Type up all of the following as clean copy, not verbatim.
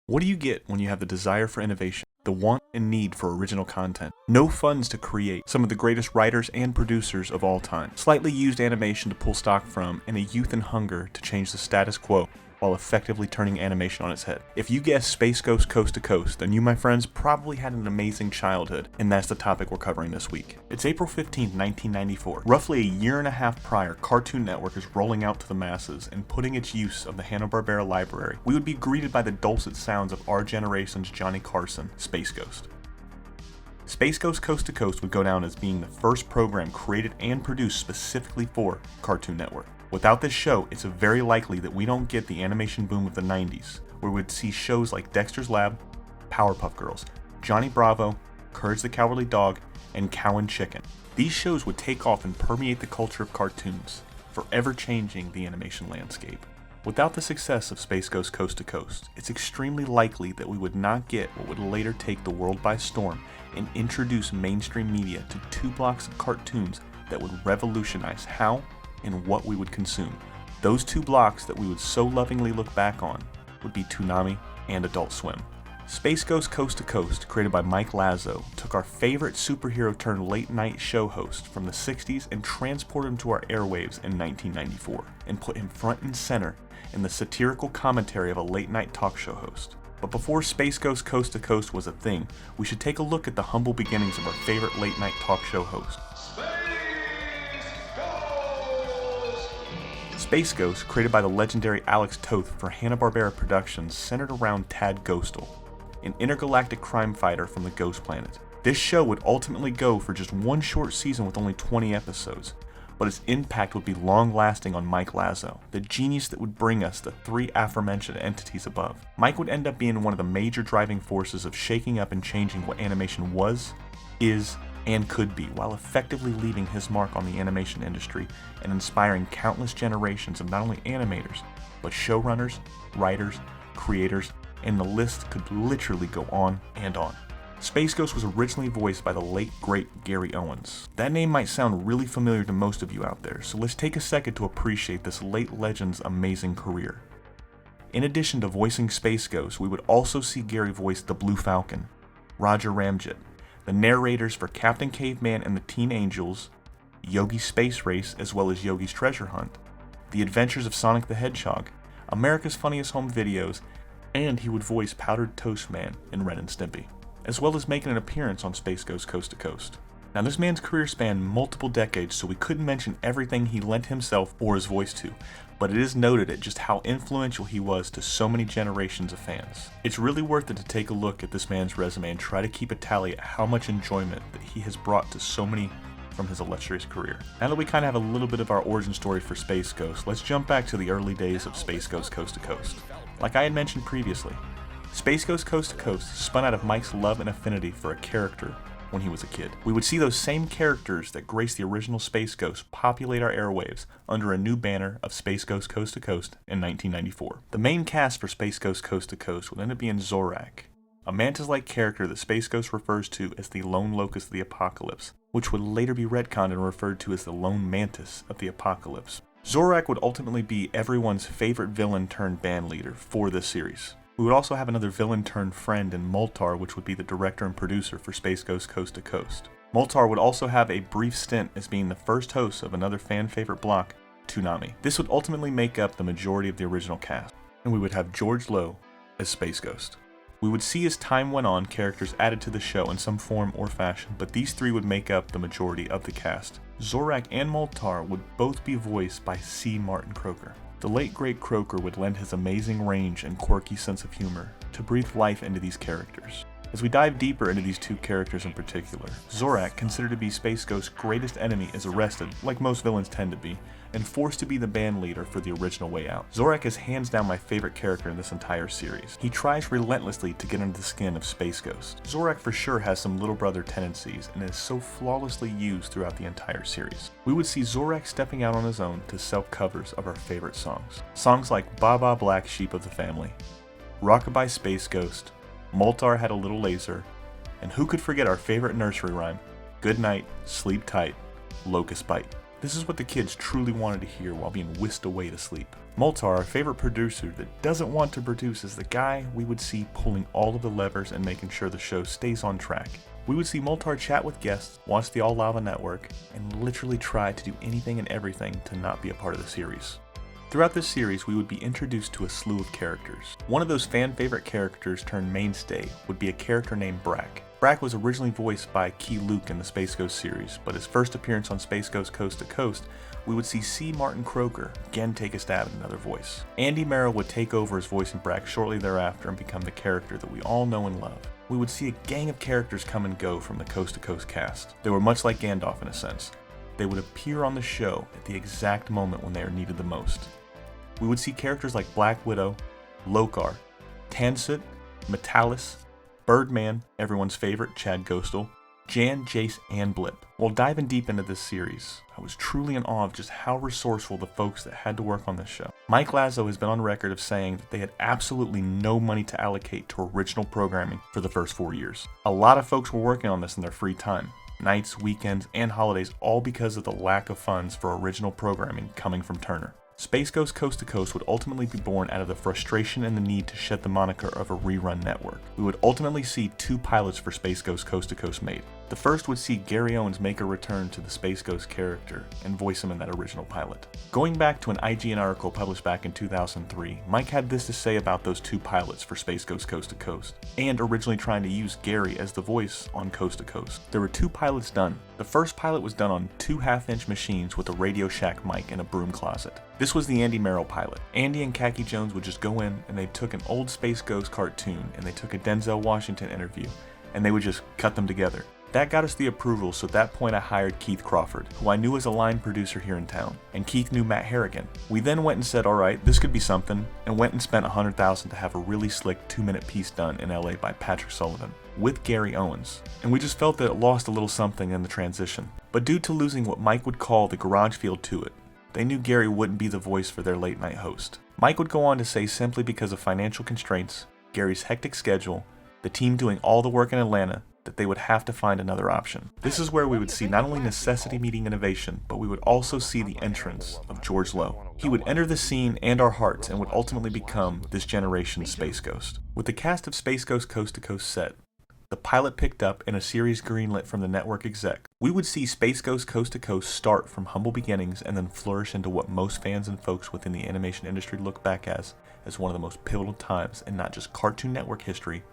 What do you get when you have the desire for innovation, the want and need for original content, no funds to create, some of the greatest writers and producers of all time, slightly used animation to pull stock from, and a youth and hunger to change the status quo while effectively turning animation on its head? If you guessed Space Ghost Coast to Coast, then you, my friends, probably had an amazing childhood, and that's the topic we're covering this week. It's April 15th, 1994. Roughly a year and a half prior, Cartoon Network is rolling out to the masses and putting its use of the Hanna-Barbera library. We would be greeted by the dulcet sounds of our generation's Johnny Carson, Space Ghost. Space Ghost Coast to Coast would go down as being the first program created and produced specifically for Cartoon Network. Without this show, it's very likely that we don't get the animation boom of the 90s, where we would see shows like Dexter's Lab, Powerpuff Girls, Johnny Bravo, Courage the Cowardly Dog, and Cow and Chicken. These shows would take off and permeate the culture of cartoons, forever changing the animation landscape. Without the success of Space Ghost Coast to Coast, it's extremely likely that we would not get what would later take the world by storm and introduce mainstream media to 2 blocks of cartoons that would revolutionize how and what we would consume. Those 2 blocks that we would so lovingly look back on would be Toonami and Adult Swim. Space Ghost Coast to Coast, created by Mike Lazzo, took our favorite superhero turned late night show host from the 60s and transported him to our airwaves in 1994, and put him front and center in the satirical commentary of a late night talk show host. But before Space Ghost Coast to Coast was a thing, we should take a look at the humble beginnings of our favorite late night talk show host. Space Ghost, created by the legendary Alex Toth for Hanna-Barbera Productions, centered around Tad Ghostal, an intergalactic crime fighter from the Ghost Planet. This show would ultimately go for just 1 short season with only 20 episodes, but its impact would be long-lasting on Mike Lazzo, the genius that would bring us the 3 aforementioned entities above. Mike would end up being one of the major driving forces of shaking up and changing what animation was, is, and could be, while effectively leaving his mark on the animation industry and inspiring countless generations of not only animators, but showrunners, writers, creators, and the list could literally go on and on. Space Ghost was originally voiced by the late great Gary Owens. That name might sound really familiar to most of you out there, so let's take a second to appreciate this late legend's amazing career. In addition to voicing Space Ghost, we would also see Gary voice the Blue Falcon, Roger Ramjet, the narrators for Captain Caveman and the Teen Angels, Yogi's Space Race, as well as Yogi's Treasure Hunt, The Adventures of Sonic the Hedgehog, America's Funniest Home Videos, and he would voice Powdered Toast Man in Ren and Stimpy, as well as making an appearance on Space Ghost Coast to Coast. Now, this man's career spanned multiple decades, so we couldn't mention everything he lent himself or his voice to, but it is noted at just how influential he was to so many generations of fans. It's really worth it to take a look at this man's resume and try to keep a tally at how much enjoyment that he has brought to so many from his illustrious career. Now that we kind of have a little bit of our origin story for Space Ghost, let's jump back to the early days of Space Ghost Coast to Coast. Like I had mentioned previously, Space Ghost Coast to Coast spun out of Mike's love and affinity for a character when he was a kid. We would see those same characters that graced the original Space Ghost populate our airwaves under a new banner of Space Ghost Coast to Coast in 1994. The main cast for Space Ghost Coast to Coast would end up being Zorak, a mantis-like character that Space Ghost refers to as the Lone Locust of the Apocalypse, which would later be retconned and referred to as the Lone Mantis of the Apocalypse. Zorak would ultimately be everyone's favorite villain turned band leader for this series. We would also have another villain-turned-friend in Moltar, which would be the director and producer for Space Ghost Coast to Coast. Moltar would also have a brief stint as being the first host of another fan-favorite block, Toonami. This would ultimately make up the majority of the original cast, and we would have George Lowe as Space Ghost. We would see as time went on characters added to the show in some form or fashion, but these 3 would make up the majority of the cast. Zorak and Moltar would both be voiced by C. Martin Croker. The late great Croker would lend his amazing range and quirky sense of humor to breathe life into these characters. As we dive deeper into these 2 characters in particular, Zorak, considered to be Space Ghost's greatest enemy, is arrested, like most villains tend to be, and forced to be the band leader for the original Way Out. Zorak is hands down my favorite character in this entire series. He tries relentlessly to get under the skin of Space Ghost. Zorak for sure has some little brother tendencies and is so flawlessly used throughout the entire series. We would see Zorak stepping out on his own to self-covers of our favorite songs. Songs like Ba Ba Black Sheep of the Family, Rockabye Space Ghost, Moltar Had a Little Laser, and who could forget our favorite nursery rhyme, Good Night, Sleep Tight, Locust Bite. This is what the kids truly wanted to hear while being whisked away to sleep. Moltar, our favorite producer that doesn't want to produce, is the guy we would see pulling all of the levers and making sure the show stays on track. We would see Moltar chat with guests, watch the All Lava Network, and literally try to do anything and everything to not be a part of the series. Throughout this series, we would be introduced to a slew of characters. One of those fan favorite characters turned mainstay would be a character named Brack. Brack was originally voiced by Key Luke in the Space Ghost series, but his first appearance on Space Ghost Coast to Coast, we would see C. Martin Croker again take a stab at another voice. Andy Merrill would take over as voicing Brack shortly thereafter and become the character that we all know and love. We would see a gang of characters come and go from the Coast to Coast cast. They were much like Gandalf in a sense. They would appear on the show at the exact moment when they are needed the most. We would see characters like Black Widow, Lokar, Tansut, Metalis, Birdman, everyone's favorite, Chad Ghostal, Jan, Jace, and Blip. While diving deep into this series, I was truly in awe of just how resourceful the folks that had to work on this show. Mike Lazzo has been on record of saying that they had absolutely no money to allocate to original programming for the first 4 years. A lot of folks were working on this in their free time, nights, weekends, and holidays, all because of the lack of funds for original programming coming from Turner. Space Ghost Coast to Coast would ultimately be born out of the frustration and the need to shed the moniker of a rerun network. We would ultimately see 2 pilots for Space Ghost Coast to Coast made. The first would see Gary Owens make a return to the Space Ghost character and voice him in that original pilot. Going back to an IGN article published back in 2003, Mike had this to say about those 2 pilots for Space Ghost Coast to Coast, and originally trying to use Gary as the voice on Coast to Coast. There were 2 pilots done. The first pilot was done on 2 half-inch machines with a Radio Shack mic and a broom closet. This was the Andy Merrill pilot. Andy and Khaki Jones would just go in and they took an old Space Ghost cartoon and they took a Denzel Washington interview and they would just cut them together. That got us the approval, so at that point I hired Keith Crawford, who I knew as a line producer here in town, and Keith knew Matt Harrigan. We then went and said, alright, this could be something, and went and spent $100,000 to have a really slick 2-minute piece done in LA by Patrick Sullivan, with Gary Owens, and we just felt that it lost a little something in the transition. But due to losing what Mike would call the garage feel to it, they knew Gary wouldn't be the voice for their late night host. Mike would go on to say simply because of financial constraints, Gary's hectic schedule, the team doing all the work in Atlanta, that they would have to find another option. This is where we would see not only necessity meeting innovation, but we would also see the entrance of George Lowe. He would enter the scene and our hearts and would ultimately become this generation's Space Ghost. With the cast of Space Ghost Coast to Coast set, the pilot picked up, and a series greenlit from the network exec, we would see Space Ghost Coast to Coast start from humble beginnings and then flourish into what most fans and folks within the animation industry look back as one of the most pivotal times in not just Cartoon Network history,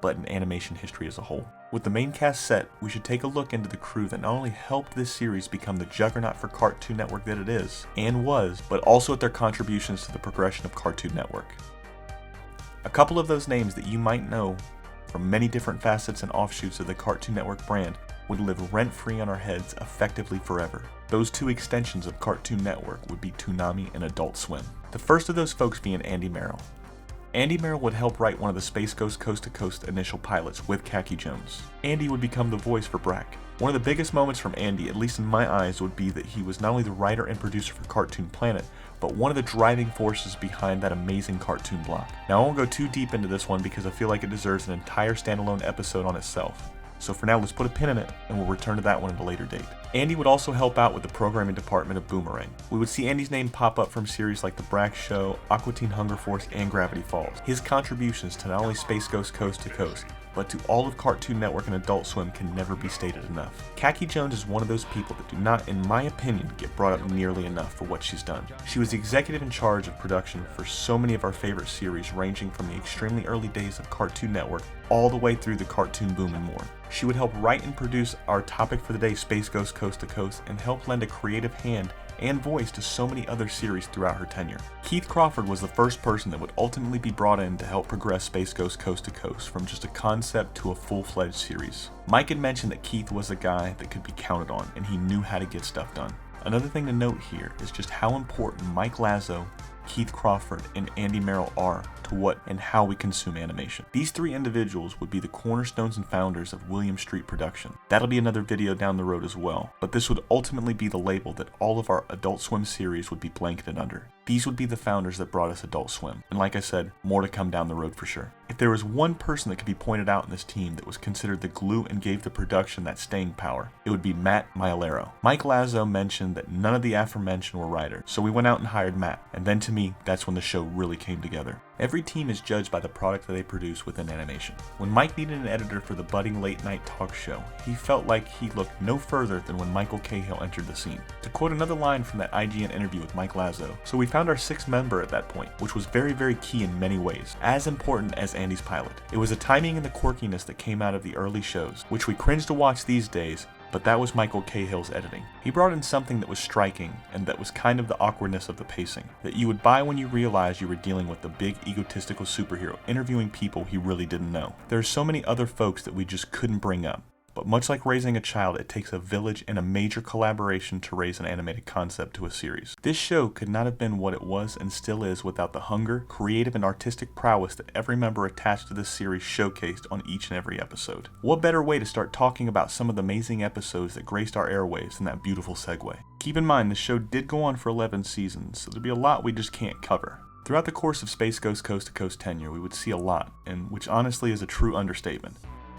but in animation history as a whole. With the main cast set, we should take a look into the crew that not only helped this series become the juggernaut for Cartoon Network that it is, and was, but also at their contributions to the progression of Cartoon Network. A couple of those names that you might know from many different facets and offshoots of the Cartoon Network brand would live rent-free on our heads effectively forever. Those 2 extensions of Cartoon Network would be Toonami and Adult Swim. The first of those folks being Andy Merrill. Andy Merrill would help write one of the Space Ghost Coast to Coast initial pilots with Khaki Jones. Andy would become the voice for Brack. One of the biggest moments from Andy, at least in my eyes, would be that he was not only the writer and producer for Cartoon Planet, but one of the driving forces behind that amazing cartoon block. Now I won't go too deep into this one because I feel like it deserves an entire standalone episode on itself. So for now, let's put a pin in it, and we'll return to that one at a later date. Andy would also help out with the programming department of Boomerang. We would see Andy's name pop up from series like The Brack Show, Aqua Teen Hunger Force, and Gravity Falls. His contributions to not only Space Ghost Coast to Coast, but to all of Cartoon Network and Adult Swim can never be stated enough. Khaki Jones is one of those people that do not, in my opinion, get brought up nearly enough for what she's done. She was the executive in charge of production for so many of our favorite series, ranging from the extremely early days of Cartoon Network all the way through the cartoon boom and more. She would help write and produce our topic for the day, Space Ghost Coast to Coast, and help lend a creative hand and voice to so many other series throughout her tenure. Keith Crawford was the first person that would ultimately be brought in to help progress Space Ghost Coast to Coast from just a concept to a full-fledged series. Mike had mentioned that Keith was a guy that could be counted on, and he knew how to get stuff done. Another thing to note here is just how important Mike Lazzo Keith Crawford, and Andy Merrill are to what and how we consume animation. These three individuals would be the cornerstones and founders of William Street Production. That'll be another video down the road as well, but this would ultimately be the label that all of our Adult Swim series would be blanketed under. These would be the founders that brought us Adult Swim, and like I said, more to come down the road for sure. If there was one person that could be pointed out in this team that was considered the glue and gave the production that staying power, it would be Matt Maialero. Mike Lazzo mentioned that none of the aforementioned were writers, so we went out and hired Matt, and then to me, that's when the show really came together. Every team is judged by the product that they produce within animation. When Mike needed an editor for the budding late-night talk show, he felt like he looked no further than when Michael Cahill entered the scene. To quote another line from that IGN interview with Mike Lazzo, "So we found our sixth member at that point, which was very, very key in many ways, as important as Andy's pilot. It was the timing and the quirkiness that came out of the early shows, which we cringe to watch these days, but that was Michael Cahill's editing. He brought in something that was striking, and that was kind of the awkwardness of the pacing, that you would buy when you realized you were dealing with the big egotistical superhero interviewing people he really didn't know. There are so many other folks that we just couldn't bring up. But much like raising a child, it takes a village and a major collaboration to raise an animated concept to a series. This show could not have been what it was and still is without the hunger, creative, and artistic prowess that every member attached to this series showcased on each and every episode. What better way to start talking about some of the amazing episodes that graced our airwaves than that beautiful segue? Keep in mind, the show did go on for 11 seasons, so there'd be a lot we just can't cover. Throughout the course of Space Ghost Coast to Coast tenure, we would see a lot, and which honestly is a true understatement.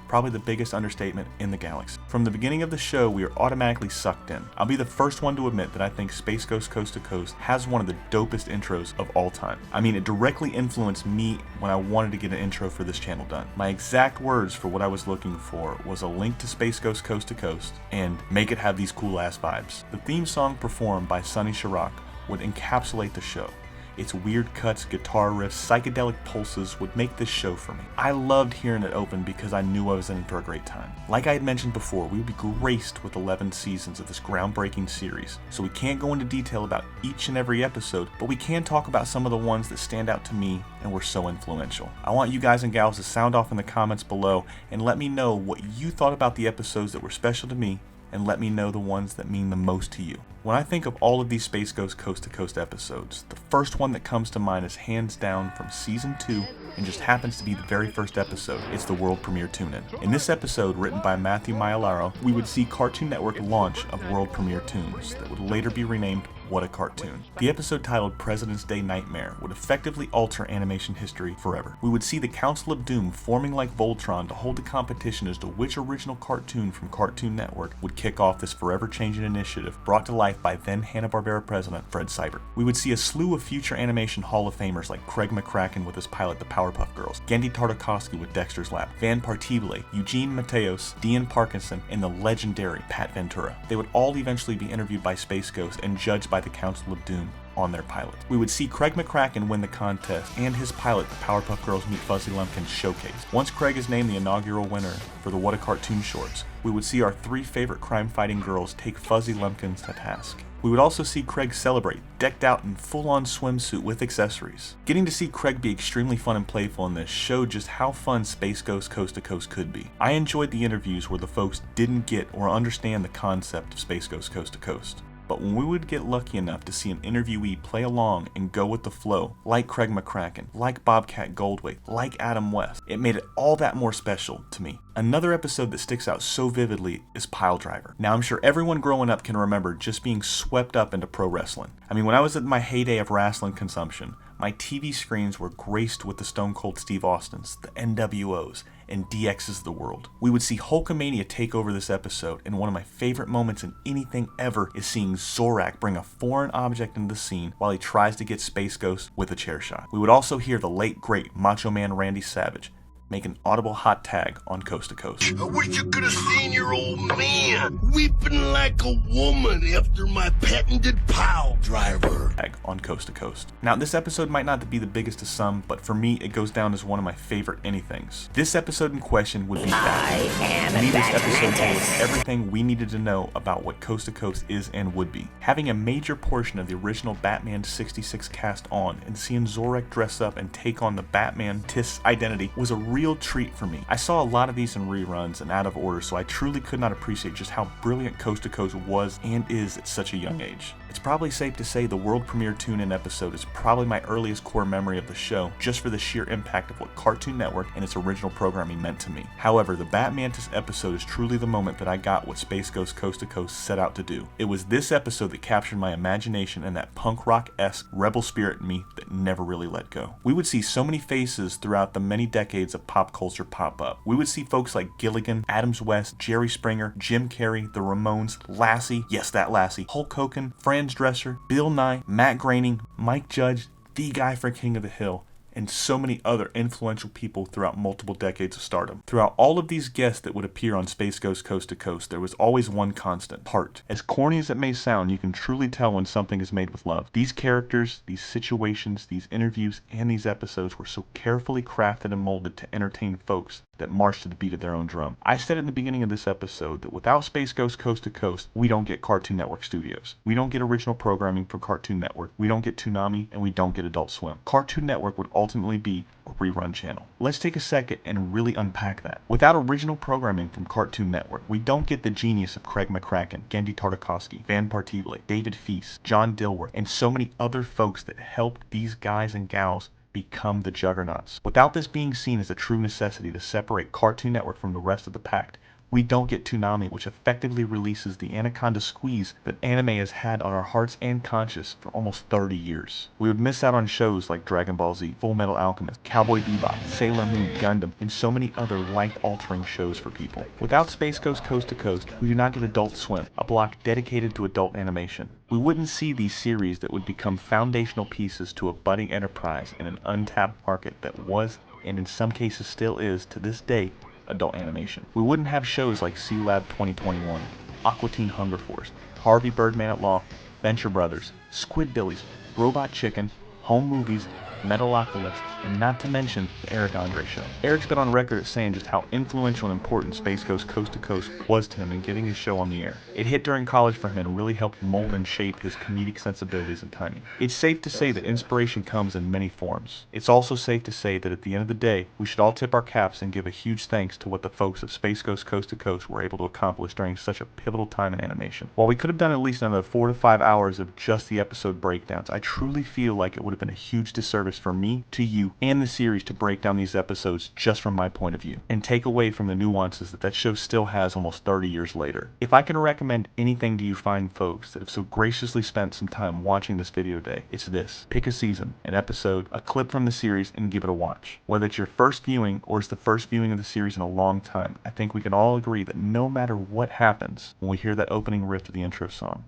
Probably the biggest understatement in the galaxy. From the beginning of the show, we are automatically sucked in. I'll be the first one to admit that I think Space Ghost Coast to Coast has one of the dopest intros of all time. I mean, it directly influenced me when I wanted to get an intro for this channel done. My exact words for what I was looking for was a link to Space Ghost Coast to Coast and make it have these cool ass vibes. The theme song performed by Sonny Chirac would encapsulate the show. Its weird cuts, guitar riffs, psychedelic pulses would make this show for me. I loved hearing it open because I knew I was in for a great time. Like I had mentioned before, we would be graced with 11 seasons of this groundbreaking series, so we can't go into detail about each and every episode, but we can talk about some of the ones that stand out to me and were so influential. I want you guys and gals to sound off in the comments below and let me know what you thought about the episodes that were special to me, and let me know the ones that mean the most to you. When I think of all of these Space Ghost Coast to Coast episodes, the first one that comes to mind is hands down from Season 2 and just happens to be the very first episode. It's the world premiere tune-in. In this episode, written by Matthew Maialero, we would see Cartoon Network launch of world premiere tunes that would later be renamed What a Cartoon. The episode titled President's Day Nightmare would effectively alter animation history forever. We would see the Council of Doom forming like Voltron to hold a competition as to which original cartoon from Cartoon Network would kick off this forever-changing initiative brought to life by then Hanna-Barbera president Fred Seibert. We would see a slew of future animation Hall of Famers like Craig McCracken with his pilot The Powerpuff Girls, Gendy Tartakovsky with Dexter's Lab, Van Partibile, Eugene Mateos, Dean Parkinson, and the legendary Pat Ventura. They would all eventually be interviewed by Space Ghost and judged by the Council of Doom on their pilot. We would see Craig McCracken win the contest and his pilot, The Powerpuff Girls Meet Fuzzy Lumpkins, showcased. Once Craig is named the inaugural winner for the What a Cartoon shorts, we would see our three favorite crime-fighting girls take Fuzzy Lumpkins to task. We would also see Craig celebrate, decked out in full-on swimsuit with accessories. Getting to see Craig be extremely fun and playful in this showed just how fun Space Ghost Coast to Coast could be. I enjoyed the interviews where the folks didn't get or understand the concept of Space Ghost Coast to Coast. But when we would get lucky enough to see an interviewee play along and go with the flow, like Craig McCracken, like Bobcat Goldthwait, like Adam West, it made it all that more special to me. Another episode that sticks out so vividly is Pile Driver. Now I'm sure everyone growing up can remember just being swept up into pro wrestling. I mean, when I was at my heyday of wrestling consumption, my TV screens were graced with the Stone Cold Steve Austins, the NWOs, and DXs of the world. We would see Hulkamania take over this episode, and one of my favorite moments in anything ever is seeing Zorak bring a foreign object into the scene while he tries to get Space Ghost with a chair shot. We would also hear the late great Macho Man Randy Savage make an audible hot tag on Coast to Coast. I wish you could have seen your old man weeping like a woman after my patented pile driver. Tag on Coast to Coast. Now, this episode might not be the biggest to some, but for me, it goes down as one of my favorite anythings. This episode in question would be Batman. To me, this episode told us everything we needed to know about what Coast to Coast is and would be. Having a major portion of the original Batman 66 cast on and seeing Zorak dress up and take on the Batman Tis identity was a real treat for me. I saw a lot of these in reruns and out of order, so I truly could not appreciate just how brilliant Coast to Coast was and is at such a young age. It's probably safe to say the world premiere tune-in episode is probably my earliest core memory of the show, just for the sheer impact of what Cartoon Network and its original programming meant to me. However, the Batmantis episode is truly the moment that I got what Space Ghost Coast to Coast set out to do. It was this episode that captured my imagination and that punk rock-esque rebel spirit in me that never really let go. We would see so many faces throughout the many decades of pop culture pop up. We would see folks like Gilligan, Adams West, Jerry Springer, Jim Carrey, the Ramones, Lassie, yes that Lassie, Hulk Hogan, Franz Dresser, Bill Nye, Matt Groening, Mike Judge, the guy for King of the Hill, and so many other influential people throughout multiple decades of stardom. Throughout all of these guests that would appear on Space Ghost Coast to Coast, there was always one constant: heart. As corny as it may sound, you can truly tell when something is made with love. These characters, these situations, these interviews, and these episodes were so carefully crafted and molded to entertain folks that march to the beat of their own drum. I said in the beginning of this episode that without Space Ghost Coast to Coast, we don't get Cartoon Network Studios. We don't get original programming from Cartoon Network. We don't get Toonami, and we don't get Adult Swim. Cartoon Network would ultimately be a rerun channel. Let's take a second and really unpack that. Without original programming from Cartoon Network, we don't get the genius of Craig McCracken, Gendy Tartakovsky, Van Partibile, David Feast, John Dilworth, and so many other folks that helped these guys and gals become the juggernauts. Without this being seen as a true necessity to separate Cartoon Network from the rest of the pack, we don't get Toonami, which effectively releases the anaconda squeeze that anime has had on our hearts and conscience for almost 30 years. We would miss out on shows like Dragon Ball Z, Full Metal Alchemist, Cowboy Bebop, Sailor Moon, Gundam, and so many other life-altering shows for people. Without Space Ghost Coast to Coast, we do not get Adult Swim, a block dedicated to adult animation. We wouldn't see these series that would become foundational pieces to a budding enterprise in an untapped market that was, and in some cases still is, to this day, adult animation. We wouldn't have shows like C-Lab 2021, Aqua Teen Hunger Force, Harvey Birdman at Law, Venture Brothers, Squidbillies, Robot Chicken, Home Movies, Metalocalypse, and not to mention the Eric Andre Show. Eric's been on record as saying just how influential and important Space Ghost Coast to Coast was to him in getting his show on the air. It hit during college for him and really helped mold and shape his comedic sensibilities and timing. It's safe to say that inspiration comes in many forms. It's also safe to say that at the end of the day, we should all tip our caps and give a huge thanks to what the folks of Space Ghost Coast to Coast were able to accomplish during such a pivotal time in animation. While we could have done at least another 4 to 5 hours of just the episode breakdowns, I truly feel like it would have been a huge disservice for me, to you, and the series to break down these episodes just from my point of view, and take away from the nuances that show still has almost 30 years later. If I can recommend anything to you fine folks that have so graciously spent some time watching this video today, it's this. Pick a season, an episode, a clip from the series, and give it a watch. Whether it's your first viewing or it's the first viewing of the series in a long time, I think we can all agree that no matter what happens when we hear that opening riff to the intro song,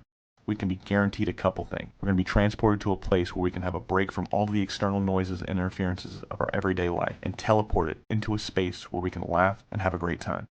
we can be guaranteed a couple things. We're going to be transported to a place where we can have a break from all the external noises and interferences of our everyday life and teleport it into a space where we can laugh and have a great time.